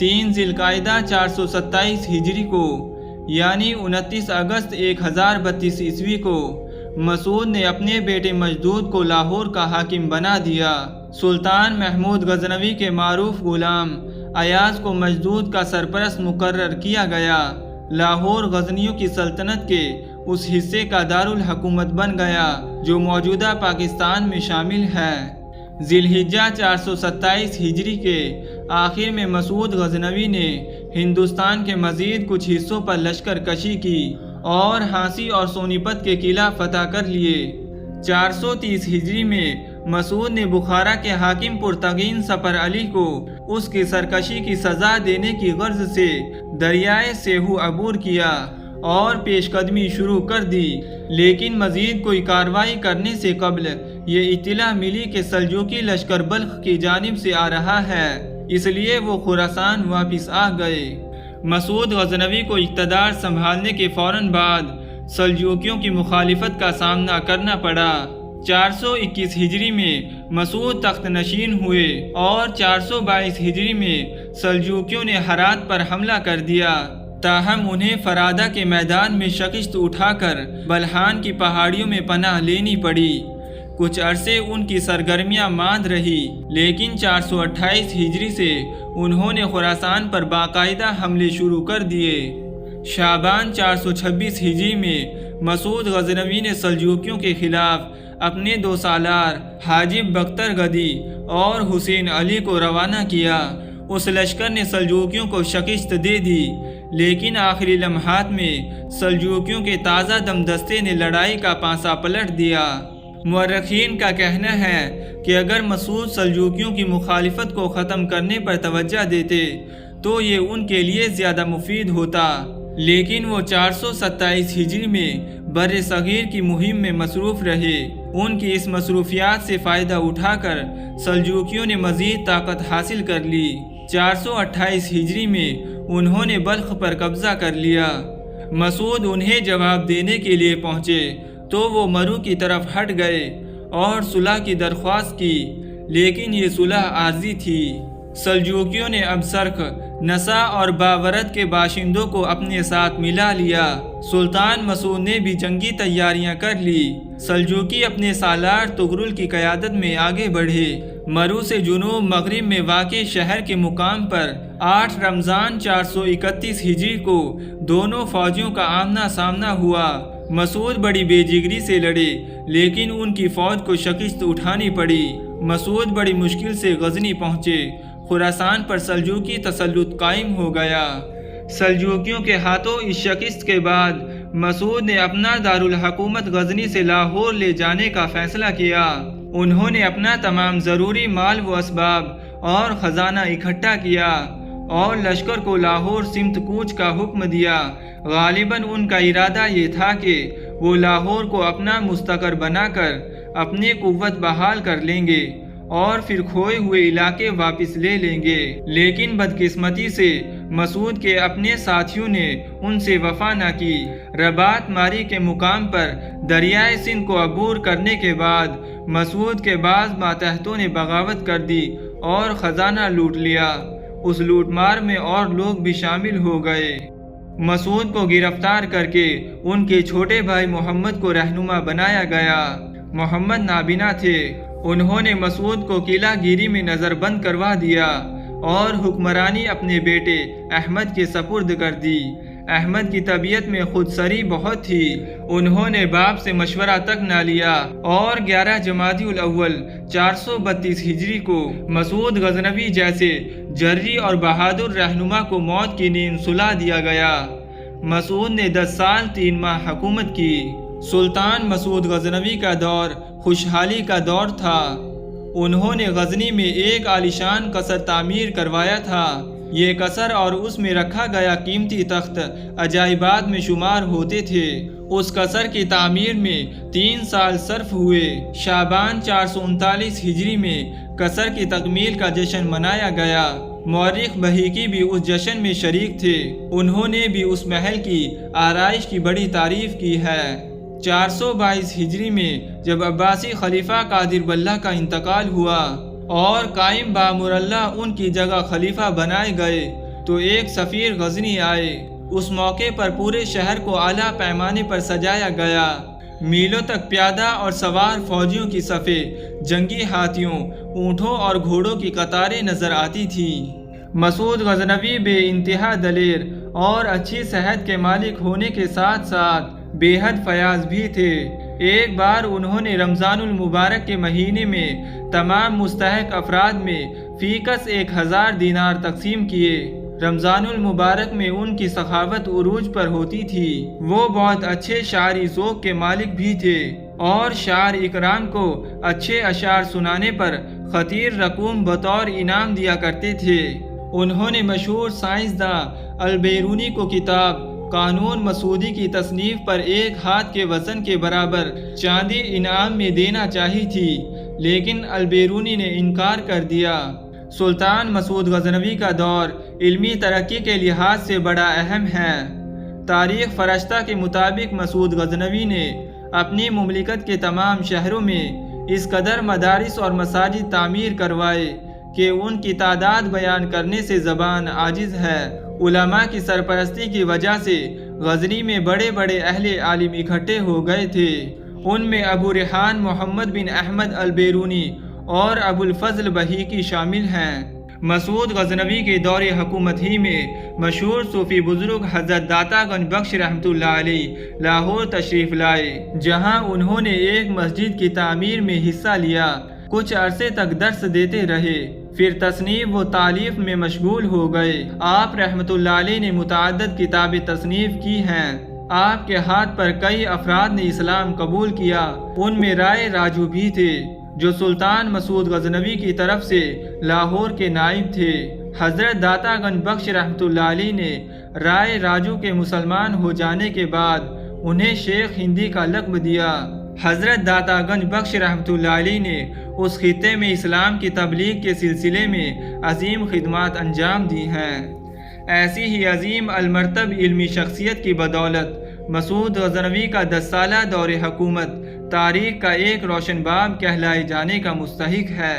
3 ذی-القعدہ 427 ہجری کو یعنی 29 اگست 1032 عیسوی کو مسعود نے اپنے بیٹے مجدود کو لاہور کا حاکم بنا دیا۔ سلطان محمود غزنوی کے معروف غلام ایاز کو مجدود کا سرپرست مقرر کیا گیا۔ لاہور غزنیوں کی سلطنت کے اس حصے کا دارالحکومت بن گیا جو موجودہ پاکستان میں شامل ہے۔ ذی الحجہ 427 ہجری کے آخر میں مسعود غزنوی نے ہندوستان کے مزید کچھ حصوں پر لشکر کشی کی اور ہانسی اور سونی پت کے قلعہ فتح کر لیے۔ 430 ہجری میں مسعود نے بخارا کے حاکم پرتگین سپر علی کو اس کی سرکشی کی سزا دینے کی غرض سے دریائے سیہو عبور کیا اور پیش قدمی شروع کر دی، لیکن مزید کوئی کارروائی کرنے سے قبل یہ اطلاع ملی کہ سلجوقی لشکر بلخ کی جانب سے آ رہا ہے، اس لیے وہ خراسان واپس آ گئے۔ مسعود غزنوی کو اقتدار سنبھالنے کے فوراً بعد سلجوقیوں کی مخالفت کا سامنا کرنا پڑا۔ 421 ہجری میں مسعود تخت نشین ہوئے اور 422 ہجری میں سلجوقیوں نے ہرات پر حملہ کر دیا، تاہم انہیں فرادہ کے میدان میں شکست اٹھا کر بلحان کی پہاڑیوں میں پناہ لینی پڑی۔ کچھ عرصے ان کی سرگرمیاں ماند رہی، لیکن 428 ہجری سے انہوں نے خراسان پر باقاعدہ حملے شروع کر دیے۔ شعبان 426 ہجری میں مسعود غزنوی نے سلجوقیوں کے خلاف اپنے 2 سالار حاجب بختر گدی اور حسین علی کو روانہ کیا۔ اس لشکر نے سلجوقیوں کو شکست دے دی، لیکن آخری لمحات میں سلجوقیوں کے تازہ دم دستے نے لڑائی کا پانسا پلٹ دیا۔ مورخین کا کہنا ہے کہ اگر مسعود سلجوقیوں کی مخالفت کو ختم کرنے پر توجہ دیتے تو یہ ان کے لیے زیادہ مفید ہوتا، لیکن وہ 427 ہجری میں بر صغیر کی مہم میں مصروف رہے۔ ان کی اس مصروفیات سے فائدہ اٹھا کر سلجوقیوں نے مزید طاقت حاصل کر لی۔ 428 ہجری میں انہوں نے بلخ پر قبضہ کر لیا۔ مسعود انہیں جواب دینے کے لیے پہنچے تو وہ مرو کی طرف ہٹ گئے اور صلح کی درخواست کی، لیکن یہ صلح عارضی تھی۔ سلجوقیوں نے اب سرخ، نسا اور باورد کے باشندوں کو اپنے ساتھ ملا لیا۔ سلطان مسعود نے بھی جنگی تیاریاں کر لی۔ سلجوقی اپنے سالار تغرل کی قیادت میں آگے بڑھے۔ مرو سے جنوب مغرب میں واقع شہر کے مقام پر 8 رمضان 431 ہجری کو دونوں فوجوں کا آمنا سامنا ہوا۔ مسعود بڑی بے جگری سے لڑے، لیکن ان کی فوج کو شکست اٹھانی پڑی۔ مسعود بڑی مشکل سے غزنی پہنچے۔ خراسان پر سلجوقی تسلط قائم ہو گیا۔ سلجوقیوں کے ہاتھوں اس شکست کے بعد مسعود نے اپنا دارالحکومت غزنی سے لاہور لے جانے کا فیصلہ کیا۔ انہوں نے اپنا تمام ضروری مال و اسباب اور خزانہ اکٹھا کیا اور لشکر کو لاہور سمت کوچ کا حکم دیا۔ غالباً ان کا ارادہ یہ تھا کہ وہ لاہور کو اپنا مستقر بنا کر اپنی قوت بحال کر لیں گے اور پھر کھوئے ہوئے علاقے واپس لے لیں گے، لیکن بدقسمتی سے مسعود کے اپنے ساتھیوں نے ان سے وفا نہ کی۔ رباط ماری کے مقام پر دریائے سندھ کو عبور کرنے کے بعد مسعود کے بعض ماتحتوں نے بغاوت کر دی اور خزانہ لوٹ لیا۔ اس لوٹ مار میں اور لوگ بھی شامل ہو گئے۔ مسعود کو گرفتار کر کے ان کے چھوٹے بھائی محمد کو رہنما بنایا گیا۔ محمد نابینا تھے۔ انہوں نے مسعود کو قلعہ گیری میں نظر بند کروا دیا اور حکمرانی اپنے بیٹے احمد کے سپرد کر دی۔ احمد کی طبیعت میں خود سری بہت تھی۔ انہوں نے باپ سے مشورہ تک نہ لیا اور 11 جمادی الاول 432 ہجری کو مسعود غزنوی جیسے جری اور بہادر رہنما کو موت کی نیند سلا دیا گیا۔ مسعود نے 10 سال 3 ماہ حکومت کی۔ سلطان مسعود غزنوی کا دور خوشحالی کا دور تھا۔ انہوں نے غزنی میں ایک عالیشان قصر تعمیر کروایا تھا۔ یہ قصر اور اس میں رکھا گیا قیمتی تخت عجائبات میں شمار ہوتے تھے۔ اس قصر کی تعمیر میں 3 سال صرف ہوئے۔ شعبان 439 ہجری میں قصر کی تکمیل کا جشن منایا گیا۔ مورخ بہیقی بھی اس جشن میں شریک تھے۔ انہوں نے بھی اس محل کی آرائش کی بڑی تعریف کی ہے۔ 422 ہجری میں جب عباسی خلیفہ قادر باللہ کا انتقال ہوا اور قائم بامر اللہ ان کی جگہ خلیفہ بنائے گئے تو ایک سفیر غزنی آئے۔ اس موقع پر پورے شہر کو اعلیٰ پیمانے پر سجایا گیا۔ میلوں تک پیادہ اور سوار فوجیوں کی صفیں، جنگی ہاتھیوں، اونٹوں اور گھوڑوں کی قطاریں نظر آتی تھیں۔ مسعود غزنوی بے انتہا دلیر اور اچھی صحت کے مالک ہونے کے ساتھ ساتھ بے حد فیاض بھی تھے۔ ایک بار انہوں نے رمضان المبارک کے مہینے میں تمام مستحق افراد میں فی کس 1000 دینار تقسیم کیے۔ رمضان المبارک میں ان کی سخاوت عروج پر ہوتی تھی۔ وہ بہت اچھے شاعری ذوق کے مالک بھی تھے اور شاعر اکرام کو اچھے اشعار سنانے پر خطیر رقوم بطور انعام دیا کرتے تھے۔ انہوں نے مشہور سائنسداں البیرونی کو کتاب قانون مسعودی کی تصنیف پر 1 ہاتھ کے وزن کے برابر چاندی انعام میں دینا چاہی تھی، لیکن البیرونی نے انکار کر دیا۔ سلطان مسعود غزنوی کا دور علمی ترقی کے لحاظ سے بڑا اہم ہے۔ تاریخ فرشتہ کے مطابق مسعود غزنوی نے اپنی مملکت کے تمام شہروں میں اس قدر مدارس اور مساجد تعمیر کروائے کہ ان کی تعداد بیان کرنے سے زبان عاجز ہے۔ علماء کی سرپرستی کی وجہ سے غزنی میں بڑے بڑے اہل عالم اکٹھے ہو گئے تھے۔ ان میں ابو ریحان محمد بن احمد البیرونی اور ابو الفضل بہیقی شامل ہیں۔ مسعود غزنوی کے دور حکومت ہی میں مشہور صوفی بزرگ حضرت داتا گنج بخش رحمۃ اللہ علیہ لاہور تشریف لائے، جہاں انہوں نے ایک مسجد کی تعمیر میں حصہ لیا۔ کچھ عرصے تک درس دیتے رہے، پھر تصنیف و تالیف میں مشغول ہو گئے۔ آپ رحمۃ اللہ علیہ نے متعدد کتابیں تصنیف کی ہیں۔ آپ کے ہاتھ پر کئی افراد نے اسلام قبول کیا۔ ان میں رائے راجو بھی تھے، جو سلطان مسعود غزنوی کی طرف سے لاہور کے نائب تھے۔ حضرت داتا گنج بخش رحمۃ اللہ علیہ نے رائے راجو کے مسلمان ہو جانے کے بعد انہیں شیخ ہندی کا لقب دیا۔ حضرت داتا گنج بخش رحمۃ اللہ علیہ نے اس خطے میں اسلام کی تبلیغ کے سلسلے میں عظیم خدمات انجام دی ہیں۔ ایسی ہی عظیم المرتب علمی شخصیت کی بدولت مسعود غزنوی کا 10 سالہ دور حکومت تاریخ کا ایک روشن باب کہلائے جانے کا مستحق ہے۔